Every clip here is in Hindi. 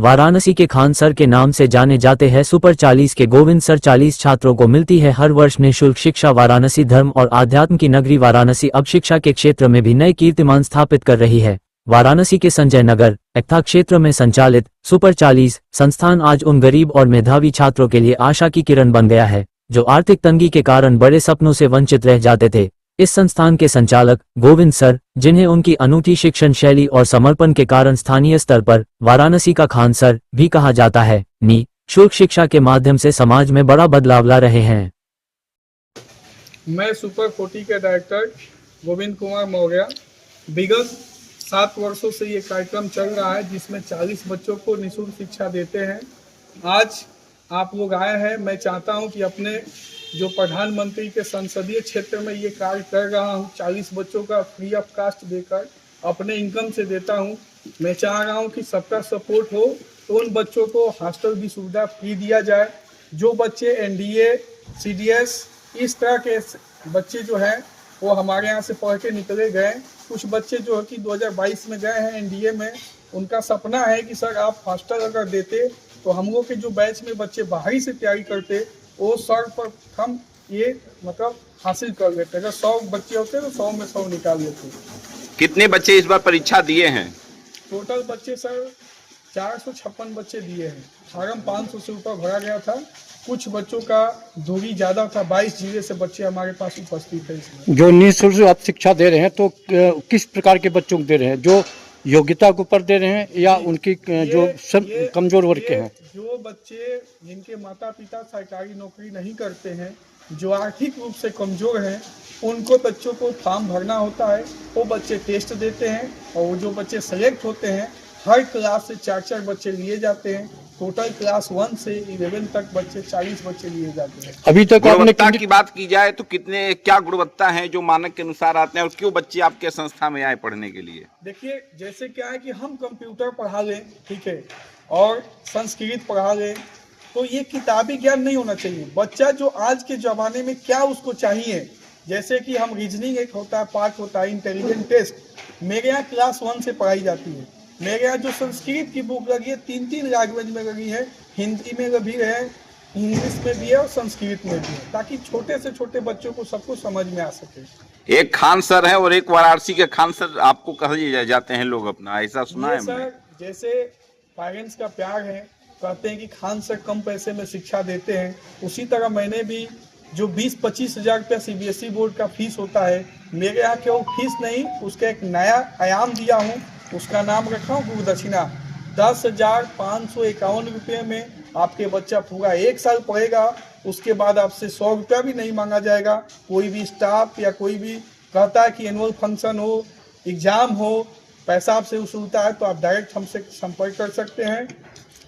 वाराणसी के खान सर के नाम से जाने जाते हैं सुपर 40 के गोविंद सर। 40 छात्रों को मिलती है हर वर्ष निःशुल्क शिक्षा। वाराणसी धर्म और आध्यात्म की नगरी वाराणसी अब शिक्षा के क्षेत्र में भी नए कीर्तिमान स्थापित कर रही है। वाराणसी के संजय नगर एक्था क्षेत्र में संचालित सुपर 40 संस्थान आज उन गरीब और मेधावी छात्रों के लिए आशा की किरण बन गया है जो आर्थिक तंगी के कारण बड़े सपनों से वंचित रह जाते थे। इस संस्थान के संचालक गोविंद सर, जिन्हें उनकी अनूठी शिक्षण शैली और समर्पण के कारण स्थानीय स्तर पर वाराणसी का खान सर भी कहा जाता है, निःशुल्क शिक्षा के माध्यम से समाज में बड़ा बदलाव ला रहे हैं। मैं सुपर 40 के डायरेक्टर गोविंद कुमार मौर्य। विगत 7 वर्षों से ये कार्यक्रम चल रहा है जिसमें 40 बच्चों को निःशुल्क शिक्षा देते हैं। आज आप लोग आए हैं। मैं चाहता हूं कि अपने जो प्रधानमंत्री के संसदीय क्षेत्र में ये कार्य कर रहा हूं, 40 बच्चों का फ्री ऑफ कास्ट देकर अपने इनकम से देता हूं। मैं चाह रहा हूं कि सबका सपोर्ट हो तो उन बच्चों को हॉस्टल की सुविधा फ्री दिया जाए। जो बच्चे एनडीए, सीडीएस इस तरह के बच्चे जो हैं वो हमारे यहाँ से पढ़ के निकले गए। कुछ बच्चे जो है कि 2022 में गए हैं एनडीए में, उनका सपना है कि सर आप हॉस्टल अगर देते तो हम लोग के जो बैच में बच्चे बाहरी से तैयारी करते वो सर पर हम ये मतलब हासिल कर लेते। अगर 100 बच्चे होते तो 100 में 100 निकाल लेते। कितने बच्चे इस बार परीक्षा दिए हैं? टोटल बच्चे सर 456 बच्चे दिए हैं। फार्म 500 से ऊपर भरा गया था। कुछ बच्चों का दूरी ज़्यादा था, 22 जिले से बच्चे हमारे पास उपस्थित है। इसमें जो निःशुल्क आप शिक्षा दे रहे हैं तो किस प्रकार के बच्चों को दे रहे हैं? जो योग्यता के ऊपर दे रहे हैं या उनकी जो सब कमजोर वर्ग के हैं? जो बच्चे जिनके माता पिता सरकारी नौकरी नहीं करते हैं, जो आर्थिक रूप से कमजोर हैं, उनको बच्चों को फॉर्म भरना होता है। वो बच्चे टेस्ट देते हैं और वो जो बच्चे सेलेक्ट होते हैं हर क्लास से 4-4 बच्चे लिए जाते हैं। टोटल क्लास 1 से 11 तक बच्चे 40 बच्चे लिए जाते हैं। अभी तक गुणवत्ता की बात की जाए तो क्या गुणवत्ता है जो मानक के अनुसार आते हैं और क्यों बच्चे आपके संस्था में आए पढ़ने के लिए? देखिए, जैसे क्या है कि हम कंप्यूटर पढ़ा लें, ठीक है, और संस्कृत पढ़ा लें, तो ये किताबी ज्ञान नहीं होना चाहिए। बच्चा जो आज के ज़माने में क्या उसको चाहिए, जैसे कि हम रीजनिंग एक होता है, पार्ट होता है, इंटेलिजेंट टेस्ट मेरे यहाँ क्लास 1 से पढ़ाई जाती है। मेरे यहाँ जो संस्कृत की बुक लगी है 3-3 लैंग्वेज में लगी है, हिंदी में भी है, इंग्लिश में भी है और संस्कृत में भी है, ताकि छोटे से छोटे बच्चों को सबको समझ में आ सके। एक खान सर है और एक वाराणसी के खान सर आपको कहे जाते हैं लोग अपना, ऐसा सुना है सर? जैसे पेरेंट्स का प्यार है, कहते हैं कि खान सर कम पैसे में शिक्षा देते हैं, उसी तरह मैंने भी जो 20-25 हज़ार रुपया सीबीएसई बोर्ड का फीस होता है, मेरे यहाँ के वो फीस नहीं, उसका एक नया आयाम दिया हूँ। उसका नाम रखा हूँ गुरुदक्षिणा। 10,551 रुपये में आपके बच्चा पूरा 1 साल पढ़ेगा। उसके बाद आपसे 100 रुपया भी नहीं मांगा जाएगा। कोई भी स्टाफ या कोई भी कहता है कि एनुअल फंक्शन हो, एग्जाम हो, पैसा आपसे वसूलता है तो आप डायरेक्ट हमसे संपर्क कर सकते हैं।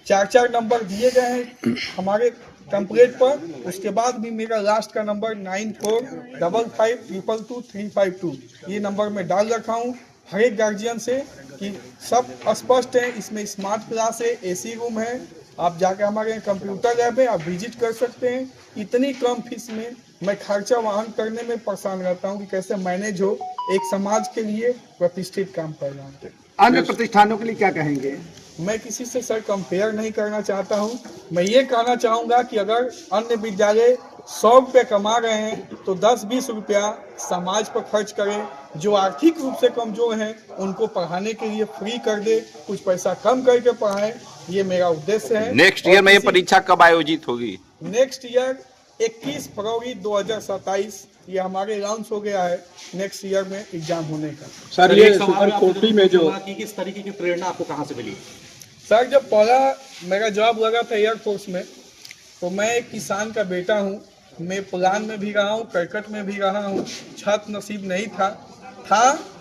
4 नंबर दिए गए हैं हमारे टेम्पलेट पर। उसके बाद भी मेरा लास्ट का नंबर 9455222352 ये नंबर मैं डाल रखा हूँ हर एक गार्जियन से कि सब स्पष्ट है। इसमें स्मार्ट क्लास है, एसी रूम है, आप जाकर हमारे कंप्यूटर लैब है, आप विजिट कर सकते हैं। इतनी कम फीस में मैं खर्चा वहन करने में परेशान रहता हूं कि कैसे मैनेज हो। एक समाज के लिए प्रतिष्ठित काम कर रहा हूँ। अन्य प्रतिष्ठानों के लिए क्या कहेंगे? मैं किसी से सर कंपेयर नहीं करना चाहता हूं। मैं ये कहना चाहूँगा कि अगर अन्य विद्यालय 100 रुपये कमा रहे हैं तो 10-20 रुपया समाज पर खर्च करें। जो आर्थिक रूप से कमजोर हैं उनको पढ़ाने के लिए फ्री कर दे, कुछ पैसा कम करके पढ़ाएं, ये मेरा उद्देश्य है। नेक्स्ट ईयर में ये परीक्षा कब आयोजित होगी? नेक्स्ट ईयर 21 फरवरी 2027 ये हमारे अनाउंस हो गया है नेक्स्ट ईयर में एग्जाम होने का। सर ये सुपर 40 में जो किस तरीके की प्रेरणा आपको कहाँ से मिली? सर जब पहला मेरा जॉब लगा था एयरफोर्स में तो मैं एक किसान का बेटा हूँ। मैं प्लान में भी रहा हूँ, करकट में भी रहा हूँ। छत नसीब नहीं था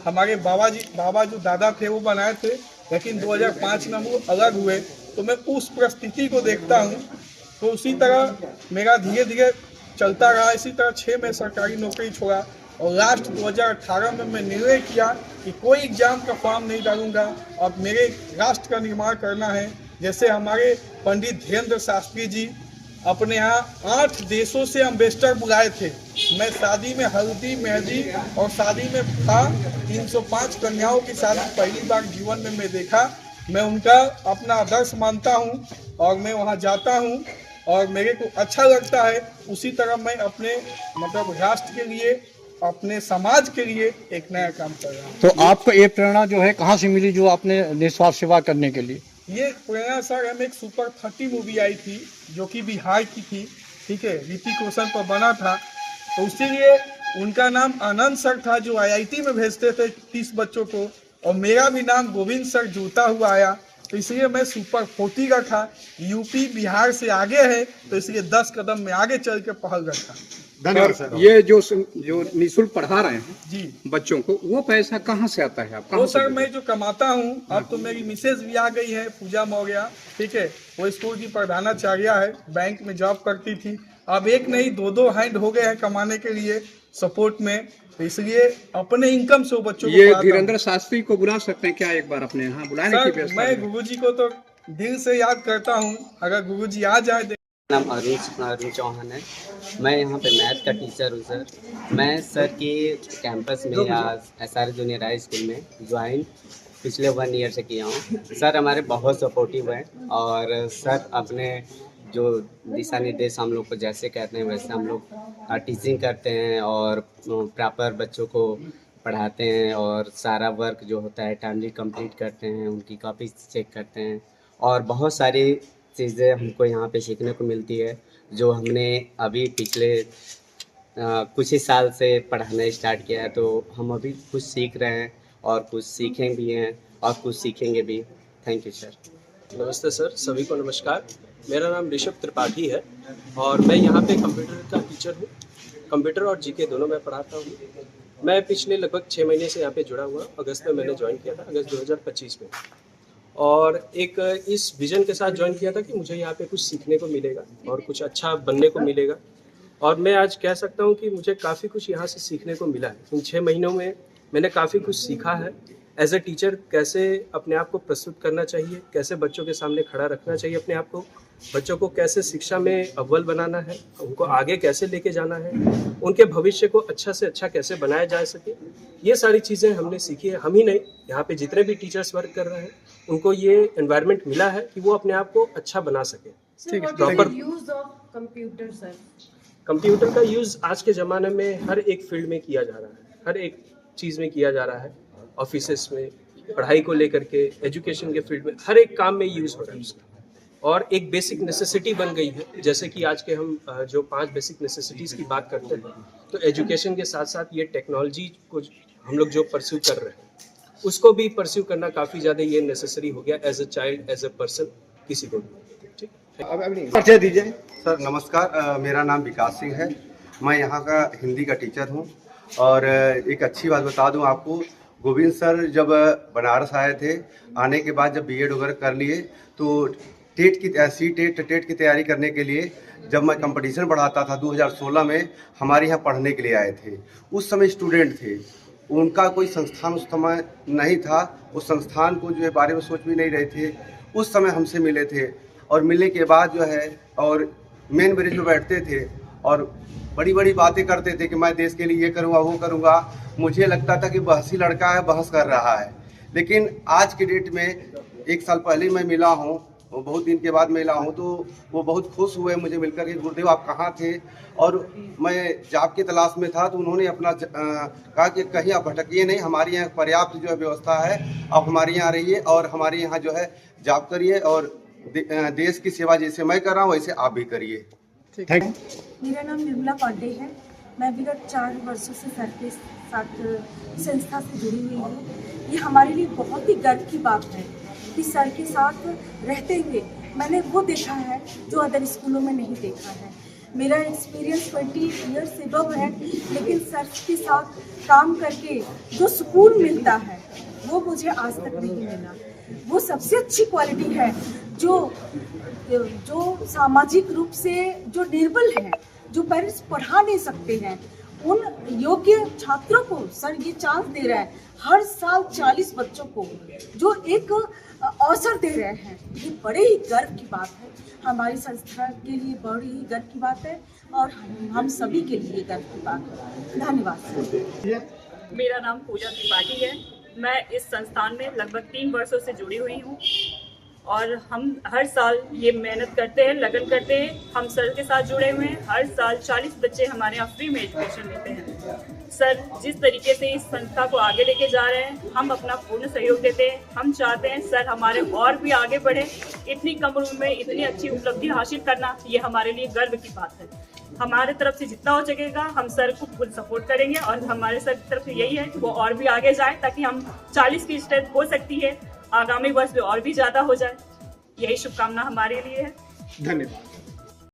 हमारे बाबा जो दादा थे वो बनाए थे, लेकिन 2005 में वो अलग हुए तो मैं उस परिस्थिति को देखता हूँ। तो उसी तरह मेरा धीरे धीरे चलता रहा। इसी तरह 6 में सरकारी नौकरी छोड़ा और लास्ट 2018 में मैं निर्णय किया कि कोई एग्जाम का फॉर्म नहीं डालूंगा। अब मेरे राष्ट्र का निर्माण करना है। जैसे हमारे पंडित धीरेन्द्र शास्त्री जी अपने यहाँ 8 देशों से एम्बेसडर बुलाए थे। मैं शादी में हल्दी मेहंदी और शादी में था 305 कन्याओं की शादी पहली बार जीवन में मैं देखा। मैं उनका अपना आदर्श मानता हूँ और मैं वहाँ जाता हूँ और मेरे को अच्छा लगता है। उसी तरह मैं अपने मतलब राष्ट्र के लिए, अपने समाज के लिए एक नया काम कर रहा हूँ। तो आपको ये प्रेरणा जो है कहाँ से मिली जो आपने निस्वार्थ सेवा करने के लिए? ये प्रेरणा सर, हम एक सुपर 30 मूवी आई थी जो कि बिहार की थी, ठीक है, ऋतिक रोशन पर बना था। तो इसीलिए उनका नाम आनंद सर था जो आईआईटी में भेजते थे 30 बच्चों को, और मेरा भी नाम गोविंद सर जुड़ता हुआ आया। तो इसलिए मैं सुपर 40 रखा। यूपी बिहार से आगे है तो इसलिए 10 कदम में आगे चल के पहल रखा। धन्यवाद सर। ये जो निःशुल्क पढ़ा रहे हैं जी, बच्चों को, वो पैसा कहाँ से आता है? आप कहाँ वो से सर देते मैं जो कमाता हूँ, अब तो मेरी मिसेज भी आ गई है, पूजा मौर्य, ठीक है, वो स्कूल की प्रधानाचार्य है, बैंक में जॉब करती थी। अब एक नहीं दो हैंड हो गए हैं कमाने के लिए सपोर्ट में, तो इसलिए अपने इनकम से वो बच्चों को ये पढ़ाता हूँ। धीरेन्द्र शास्त्री को बुला सकते हैं क्या एक बार अपने यहाँ? बुलाने की सर व्यवस्था मैं है? गुरुजी को तो दिल से याद करता हूँ, अगर गुरुजी आ जाए। नाम अरुण चौहान है। मैं यहाँ पे मैथ का टीचर हूँ सर। मैं सर के कैंपस में या SR जूनियर हाई स्कूल में ज्वाइन पिछले 1 ईयर से किया हूँ। सर हमारे बहुत सपोर्टिव हैं और सर अपने जो दिशा निर्देश हम लोग को जैसे कहते हैं वैसे हम लोग टीचिंग करते हैं और प्रॉपर बच्चों को पढ़ाते हैं और सारा वर्क जो होता है टाइमली कंप्लीट करते हैं, उनकी कॉपी चेक करते हैं और बहुत सारी चीज़ें हमको यहाँ पे सीखने को मिलती है जो हमने अभी पिछले कुछ ही साल से पढ़ाना स्टार्ट किया है। तो हम अभी कुछ सीख रहे हैं और कुछ सीखें भी हैं और कुछ सीखेंगे भी। Thank you sir. नमस्ते सर, सभी को नमस्कार। मेरा नाम ऋषभ त्रिपाठी है और मैं यहाँ पे कंप्यूटर का टीचर हूँ। कंप्यूटर और जीके दोनों मैं पढ़ाता हूँ। मैं पिछले लगभग 6 महीने से यहाँ पे जुड़ा हुआ। अगस्त में मैंने ज्वाइन किया था, अगस्त 2025 में, और एक इस विज़न के साथ ज्वाइन किया था कि मुझे यहाँ पे कुछ सीखने को मिलेगा और कुछ अच्छा बनने को मिलेगा। और मैं आज कह सकता हूँ कि मुझे काफ़ी कुछ यहाँ से सीखने को मिला है। इन 6 महीनों में मैंने काफ़ी कुछ सीखा है। एज ए टीचर कैसे अपने आप को प्रस्तुत करना चाहिए, कैसे बच्चों के सामने खड़ा रखना चाहिए अपने आप को, बच्चों को कैसे शिक्षा में अव्वल बनाना है, उनको आगे कैसे लेके जाना है, उनके भविष्य को अच्छा से अच्छा कैसे बनाया जा सके, ये सारी चीज़ें हमने सीखी है। हम ही नहीं, यहाँ पे जितने भी टीचर्स वर्क कर रहे हैं उनको ये एनवायरनमेंट मिला है कि वो अपने आप को अच्छा बना सके। प्रॉपर कंप्यूटर सर, कंप्यूटर का यूज़ आज के ज़माने में हर एक फील्ड में किया जा रहा है, हर एक चीज़ में किया जा रहा है। ऑफिसेस में, पढ़ाई को लेकर के, एजुकेशन के फील्ड में, हर एक काम में यूज़ हो रहा है उसका, और एक बेसिक नेसेसिटी बन गई है। जैसे कि आज के हम जो 5 बेसिक नेसेसिटीज़ की बात करते हैं, तो एजुकेशन के साथ साथ ये टेक्नोलॉजी को हम लोग जो परस्यू कर रहे हैं उसको भी परस्यू करना काफ़ी ज़्यादा ये नेसेसरी हो गया as a child, as a person, किसी को भी। ठीक, परिचय दीजिए। सर नमस्कार, मेरा नाम विकास सिंह है। मैं यहाँ का हिंदी का टीचर हूँ और एक अच्छी बात बता दूँ आपको, गोविंद सर जब बनारस आए थे, आने के बाद जब बीएड वगैरह कर लिए तो टेट की तैयारी करने के लिए जब मैं कंपटीशन बढ़ाता था 2016 में, हमारे यहाँ पढ़ने के लिए आए थे। उस समय स्टूडेंट थे, उनका कोई संस्थान उस समय नहीं था, उस संस्थान को जो है बारे में सोच भी नहीं रहे थे। उस समय हमसे मिले थे और मिलने के बाद जो है और मेन ब्रिज में बैठते थे और बड़ी बड़ी बातें करते थे कि मैं देश के लिए ये करूँगा वो करूँगा। मुझे लगता था कि बहसी लड़का है, बहस कर रहा है। लेकिन आज के डेट में 1 साल पहले मैं मिला हूँ, बहुत दिन के बाद मिला हूँ, तो वो बहुत खुश हुए मुझे मिलकर के, गुरुदेव आप कहाँ थे? और मैं जॉब की तलाश में था, तो उन्होंने अपना कहा कि कहीं आप भटकिए नहीं, हमारे यहाँ पर्याप्त जो है व्यवस्था है, आप हमारे यहाँ रहिए और हमारे यहाँ जो है जॉब करिए और देश की सेवा जैसे मैं कर रहा हूँ वैसे आप भी करिए। मेरा नाम निर्मला पांडे है। मैं विगत 4 वर्षों से सर के साथ संस्था से जुड़ी हुई हूँ। ये हमारे लिए बहुत ही गर्व की बात है कि सर के साथ रहते हुए मैंने वो देखा है जो अदर स्कूलों में नहीं देखा है। मेरा एक्सपीरियंस 20 ईयर्स से अब है, लेकिन सर के साथ काम करके जो सुकून मिलता है वो मुझे आज तक नहीं मिला। वो सबसे अच्छी क्वालिटी है जो सामाजिक रूप से जो निर्बल हैं, जो पेरेंट्स पढ़ा नहीं सकते हैं, उन योग्य छात्रों को सर ये चांस दे रहा है। हर साल 40 बच्चों को जो एक अवसर दे रहे हैं, ये बड़े ही गर्व की बात है। हमारी संस्था के लिए बड़ी ही गर्व की बात है और हम सभी के लिए गर्व की बात है। धन्यवाद। मेरा नाम पूजा त्रिपाठी है। मैं इस संस्थान में लगभग 3 वर्षों से जुड़ी हुई हूँ और हम हर साल ये मेहनत करते हैं, लगन करते हैं। हम सर के साथ जुड़े हुए हैं। हर साल 40 बच्चे हमारे यहाँ फ्री में एजुकेशन लेते हैं। सर जिस तरीके से इस संस्था को आगे लेके जा रहे हैं, हम अपना पूर्ण सहयोग देते हैं। हम चाहते हैं सर हमारे और भी आगे बढ़े। इतनी कम उम्र में इतनी अच्छी उपलब्धि हासिल करना, ये हमारे लिए गर्व की बात है। हमारे तरफ से जितना हो सकेगा हम सर को फुल सपोर्ट करेंगे और हमारे सर की तरफ से यही है कि वो और भी आगे जाए, ताकि हम 40 की स्ट्रेंथ हो सकती है, आगामी वर्ष में और भी ज़्यादा हो जाए। यही शुभकामना हमारे लिए है। धन्यवाद।